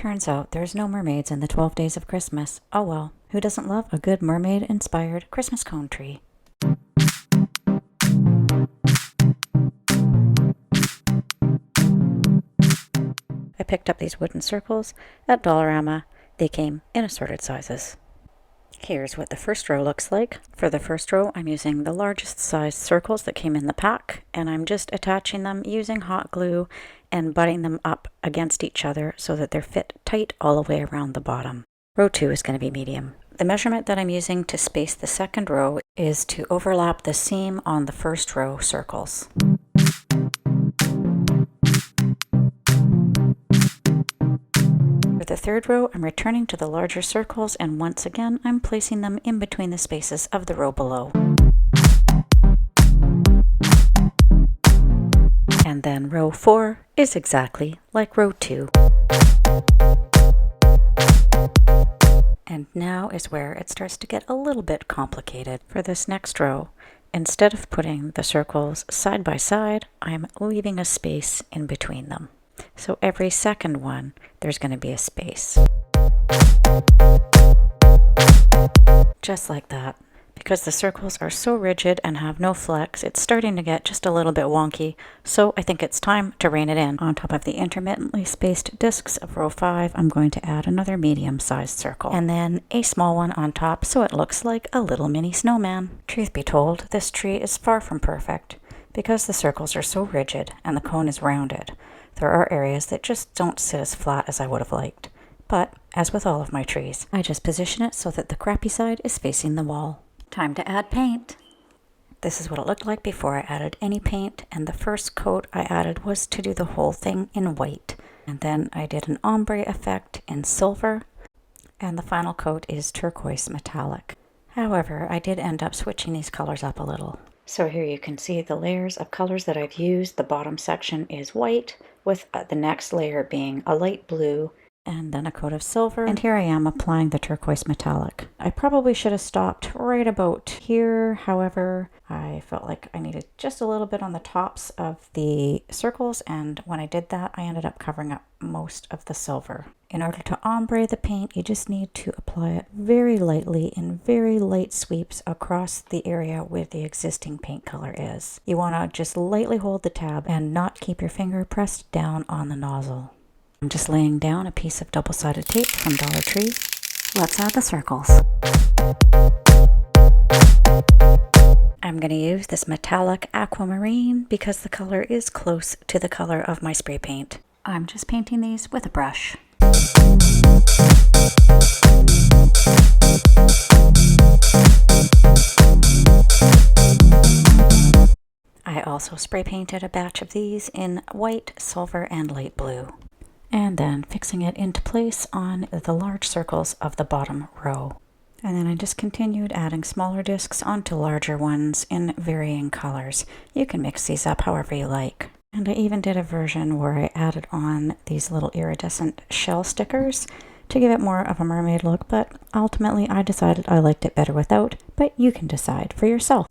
Turns out there's no mermaids in the 12 days of Christmas. Oh well, who doesn't love a good mermaid-inspired Christmas cone tree? I picked up these wooden circles at Dollarama. They came in assorted sizes. Here's what the first row looks like. For the first row, I'm using the largest size circles that came in the pack, and I'm just attaching them using hot glue and butting them up against each other so that they're fit tight all the way around the bottom. Row 2 is going to be medium. The measurement that I'm using to space the second row is to overlap the seam on the first row circles. For the third row, I'm returning to the larger circles, and once again, I'm placing them in between the spaces of the row below. And then row 4 is exactly like row 2. And now is where it starts to get a little bit complicated. For this next row, instead of putting the circles side by side, I'm leaving a space in between them. So every second one, there's going to be a space. Just like that. Because the circles are so rigid and have no flex, it's starting to get just a little bit wonky, so I think it's time to rein it in. On top of the intermittently spaced discs of row 5, I'm going to add another medium-sized circle, and then a small one on top so it looks like a little mini snowman. Truth be told, this tree is far from perfect. Because the circles are so rigid and the cone is rounded, there are areas that just don't sit as flat as I would have liked. But, as with all of my trees, I just position it so that the crappy side is facing the wall. Time to add paint. This is what it looked like before I added any paint, and the first coat I added was to do the whole thing in white. And then I did an ombre effect in silver, and the final coat is turquoise metallic. However, I did end up switching these colors up a little. So here you can see the layers of colors that I've used. The bottom section is white, with the next layer being a light blue, and then a coat of silver, and here I am applying the turquoise metallic. I probably should have stopped right about here, however, I felt like I needed just a little bit on the tops of the circles, and when I did that, I ended up covering up most of the silver. In order to ombre the paint, you just need to apply it very lightly in very light sweeps across the area where the existing paint color is. You want to just lightly hold the tab and not keep your finger pressed down on the nozzle. I'm just laying down a piece of double-sided tape from Dollar Tree. Let's add the circles. I'm going to use this metallic aquamarine because the color is close to the color of my spray paint. I'm just painting these with a brush. I also spray painted a batch of these in white, silver, and light blue, and then fixing it into place on the large circles of the bottom row. And then I just continued adding smaller discs onto larger ones in varying colors. You can mix these up however you like. And I even did a version where I added on these little iridescent shell stickers to give it more of a mermaid look, but ultimately I decided I liked it better without, but you can decide for yourself.